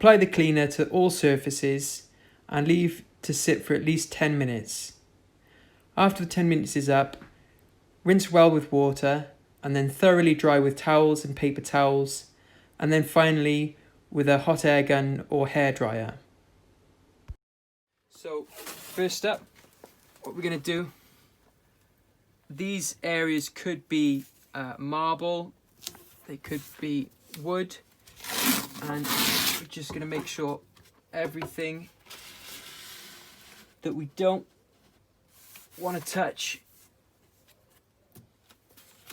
Apply the cleaner to all surfaces and leave to sit for at least 10 minutes. After the 10 minutes is up, rinse well with water and then thoroughly dry with towels and paper towels, and then finally with a hot air gun or hairdryer. So first up, what we're going to do, these areas could be marble, they could be wood, and we're just going to make sure everything that we don't want to touch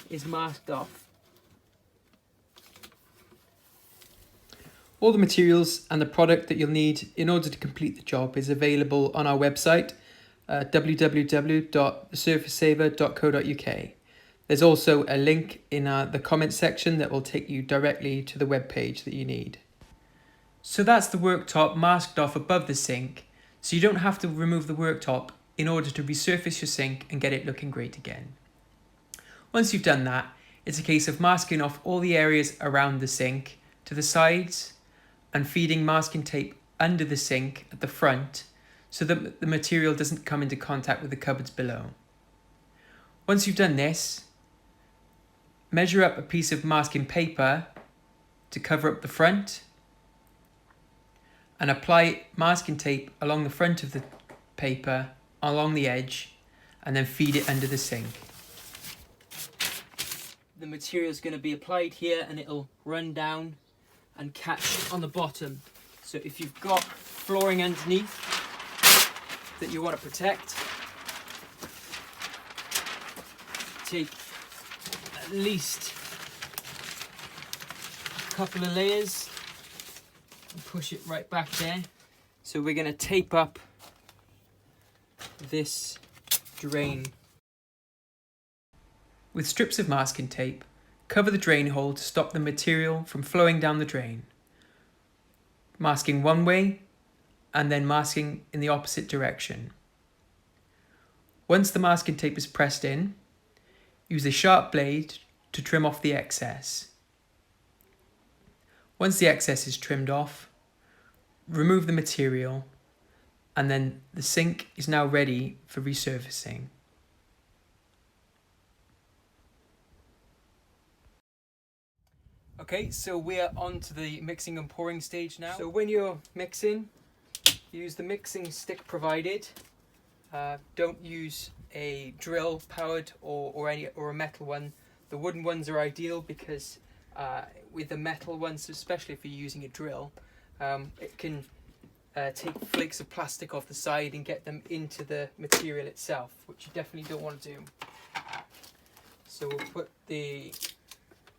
is masked off. All the materials and the product that you'll need in order to complete the job is available on our website, www.thesurfacesaver.co.uk. There's also a link in the comments section that will take you directly to the web page that you need. So that's the worktop masked off above the sink, so you don't have to remove the worktop in order to resurface your sink and get it looking great again. Once you've done that, it's a case of masking off all the areas around the sink to the sides and feeding masking tape under the sink at the front so that the material doesn't come into contact with the cupboards below. Once you've done this, measure up a piece of masking paper to cover up the front and apply masking tape along the front of the paper, along the edge, and then feed it under the sink. The material is going to be applied here and it'll run down and catch on the bottom. So if you've got flooring underneath that you want to protect, take at least a couple of layers and push it right back there. So we're going to tape up this drain. With strips of masking tape, cover the drain hole to stop the material from flowing down the drain. Masking one way and then masking in the opposite direction. Once the masking tape is pressed in, use a sharp blade to trim off the excess. Once the excess is trimmed off, remove the material, and then the sink is now ready for resurfacing. Okay, so we're on to the mixing and pouring stage now. So when you're mixing, use the mixing stick provided. Don't use a drill powered or a metal one. The wooden ones are ideal because with the metal ones, especially if you're using a drill, it can take flakes of plastic off the side and get them into the material itself, which you definitely don't want to do. So we'll put the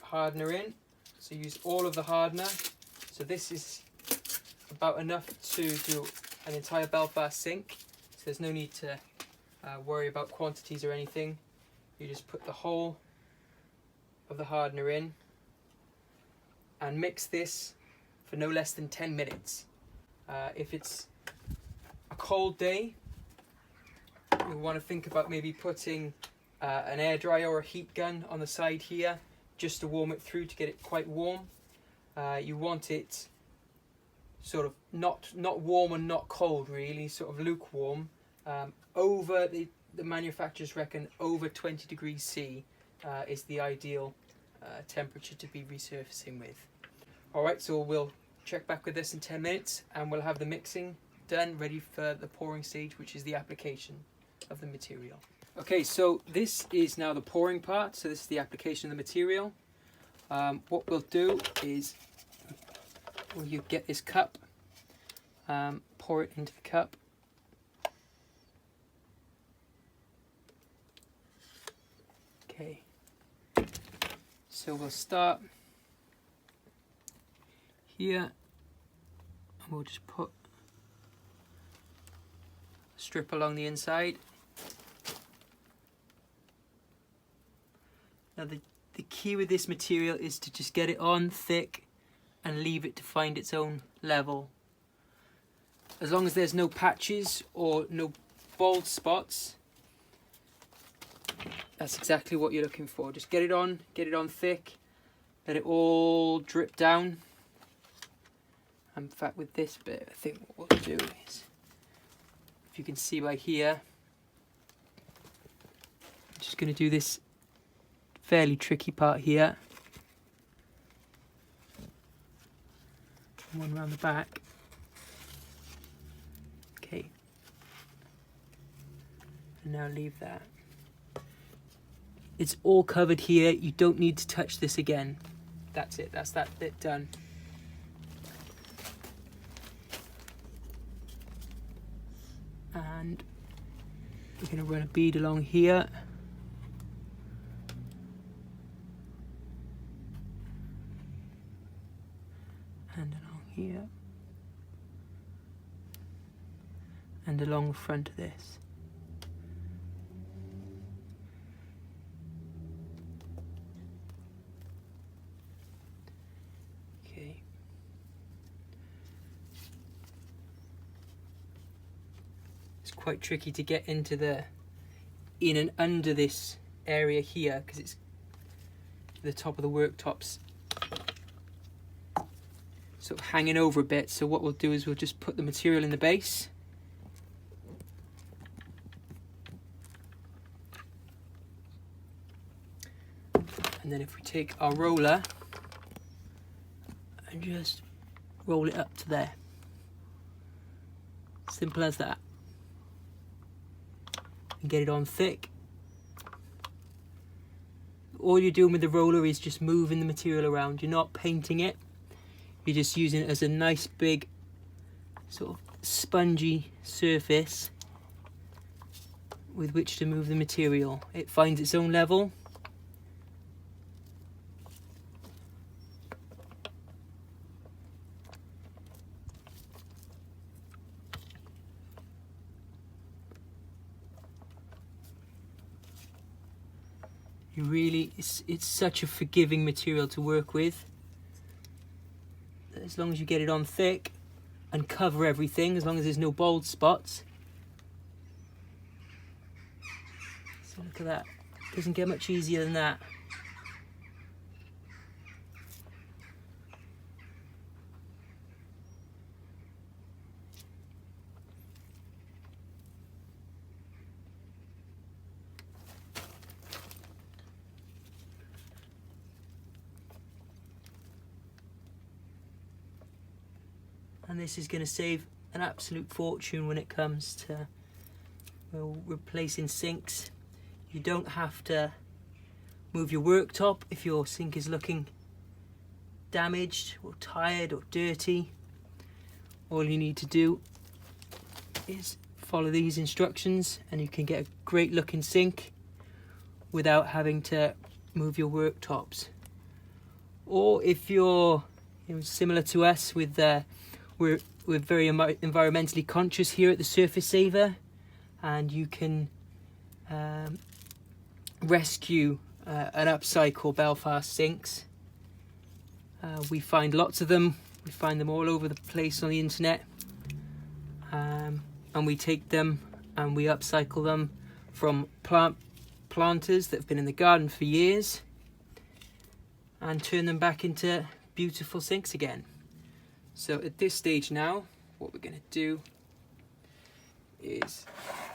hardener in. So use all of the hardener. So this is about enough to do an entire Belfast sink. So there's no need to worry about quantities or anything. You just put the whole of the hardener in and mix this for no less than 10 minutes. If it's a cold day, you'll want to think about maybe putting an air dryer or a heat gun on the side here just to warm it through to get it quite warm. You want it sort of not warm and not cold, really, sort of lukewarm. Over the manufacturers reckon over 20 degrees C is the ideal temperature to be resurfacing with. Alright, so we'll check back with this in 10 minutes and we'll have the mixing done, ready for the pouring stage, which is the application of the material. Okay, so this is now the pouring part. So this is the application of the material. What we'll do is you get this cup, pour it into the cup. Okay, so we'll start here and we'll just put a strip along the inside. Now the key with this material is to just get it on thick and leave it to find its own level. As long as there's no patches or no bald spots, that's exactly what you're looking for. Just get it on thick, let it all drip down, In fact, with this bit, I think what we'll do is, if you can see by here, I'm just going to do this fairly tricky part here. One around the back. Okay. And now leave that. It's all covered here. You don't need to touch this again. That's it. That's that bit done. And we're going to run a bead along here. And along here. And along the front of this. Okay. It's quite tricky to get into the in and under this area here because it's the top of the worktops sort of hanging over a bit. So what we'll do is we'll just put the material in the base. And then if we take our roller and just roll it up to there. Simple as that. And get it on thick. All you're doing with the roller is just moving the material around. You're not painting it. You're just using it as a nice big sort of spongy surface with which to move the material. It finds its own level. It's such a forgiving material to work with. As long as you get it on thick and cover everything, as long as there's no bald spots. So look at that. Doesn't get much easier than that. And this is going to save an absolute fortune when it comes to replacing sinks. You don't have to move your worktop if your sink is looking damaged or tired or dirty. All you need to do is follow these instructions and you can get a great looking sink without having to move your worktops. Or if you're similar to us with we're very environmentally conscious here at the Surface Saver, and you can rescue and upcycle Belfast sinks. We find lots of them. We find them all over the place on the internet, and we take them and we upcycle them from planters that have been in the garden for years and turn them back into beautiful sinks again. So at this stage now, what we're going to do is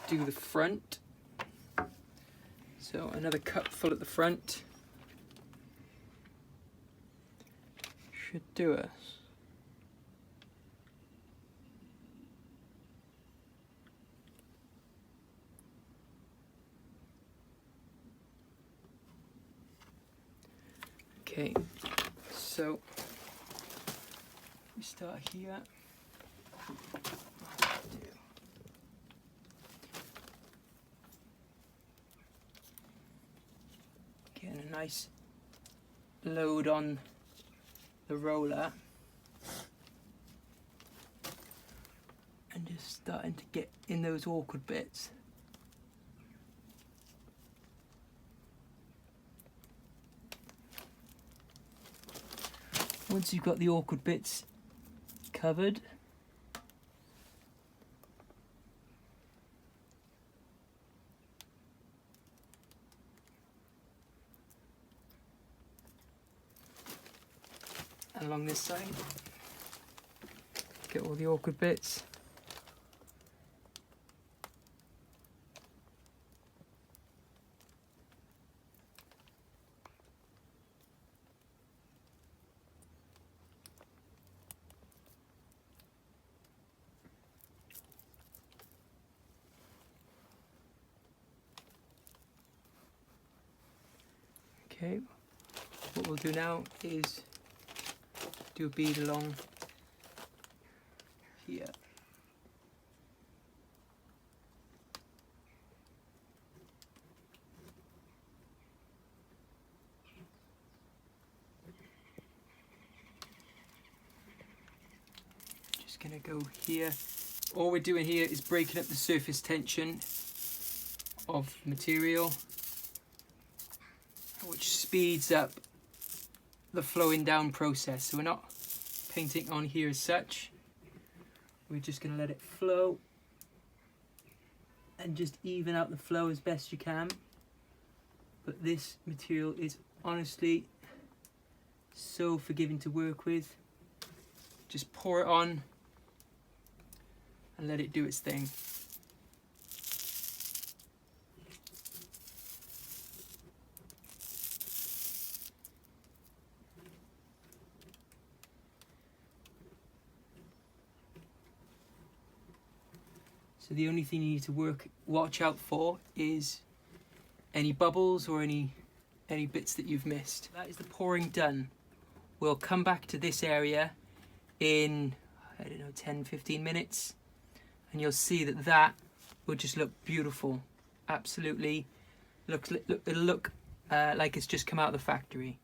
do the front. So another cup full at the front should do us. Okay, so we start here. Getting a nice load on the roller and just starting to get in those awkward bits. Once you've got the awkward bits covered, and along this side, get all the awkward bits. Okay, what we'll do now is do a bead along here. Just gonna go here. All we're doing here is breaking up the surface tension of the material, which speeds up the flowing down process. So we're not painting on here as such. We're just going to let it flow and just even out the flow as best you can. But this material is honestly so forgiving to work with. Just pour it on and let it do its thing. So the only thing you need to watch out for is any bubbles or any bits that you've missed. That is the pouring done. We'll come back to this area in, I don't know, 10-15 minutes, and you'll see that that will just look beautiful. Absolutely, it'll look like it's just come out of the factory.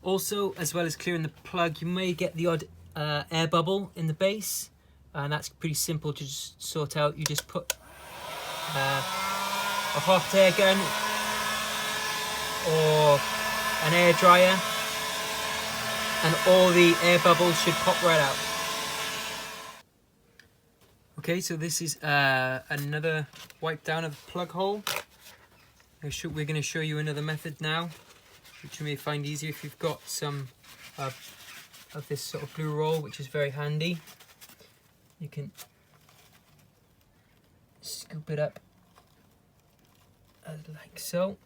Also, as well as clearing the plug, you may get the odd air bubble in the base, and that's pretty simple to just sort out. You just put a hot air gun or an air dryer, and all the air bubbles should pop right out. Okay, so this is another wipe down of the plug hole. We're going to show you another method now, which you may find easier if you've got some of this sort of glue roll, which is very handy. You can scoop it up like so.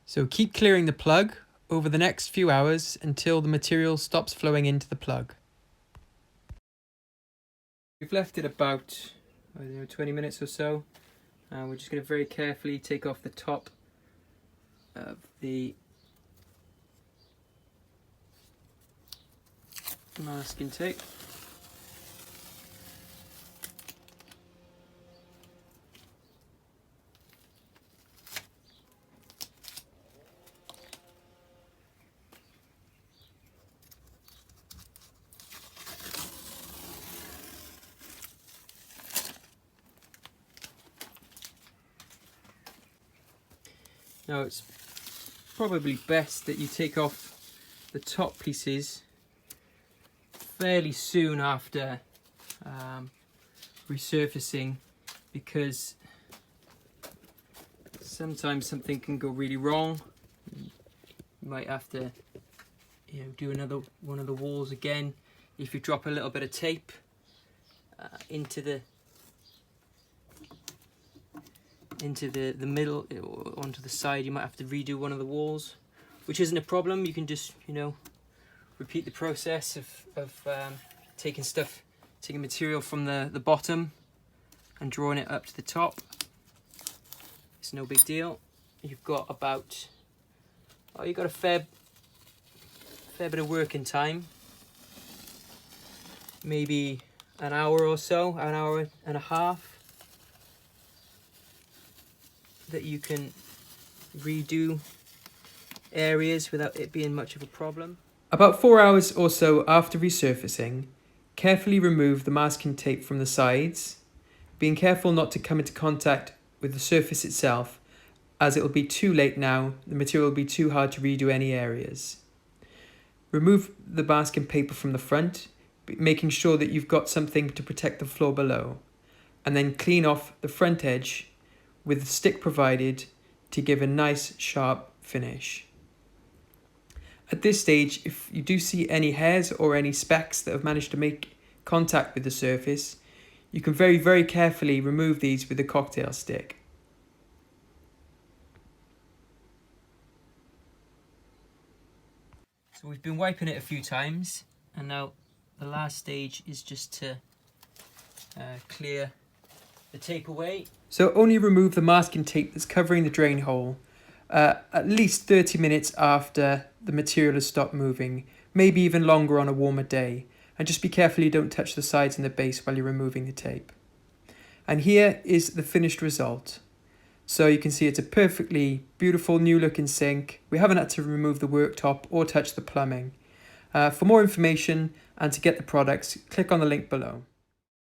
So keep clearing the plug over the next few hours until the material stops flowing into the plug. We've left it about, I don't know, 20 minutes or so. We're just going to very carefully take off the top of the masking tape. Now it's probably best that you take off the top pieces fairly soon after resurfacing, because sometimes something can go really wrong. You might have to, do another one of the walls again. If you drop a little bit of tape into the middle or onto the side, you might have to redo one of the walls, which isn't a problem. You can just repeat the process of taking material from the bottom and drawing it up to the top. It's no big deal. You've got about you've got a fair bit of working time, maybe an hour or so, an hour and a half, that you can redo areas without it being much of a problem. About 4 hours or so after resurfacing, carefully remove the masking tape from the sides, being careful not to come into contact with the surface itself, as it will be too late now. The material will be too hard to redo any areas. Remove the masking paper from the front, making sure that you've got something to protect the floor below, and then clean off the front edge with the stick provided to give a nice sharp finish. At this stage, if you do see any hairs or any specks that have managed to make contact with the surface, you can very carefully remove these with a cocktail stick. So we've been wiping it a few times, and now the last stage is just to clear the tape away. So only remove the masking tape that's covering the drain hole at least 30 minutes after the material has stopped moving, maybe even longer on a warmer day. And just be careful you don't touch the sides and the base while you're removing the tape. And here is the finished result. So you can see it's a perfectly beautiful new looking sink. We haven't had to remove the worktop or touch the plumbing. For more information and to get the products, click on the link below.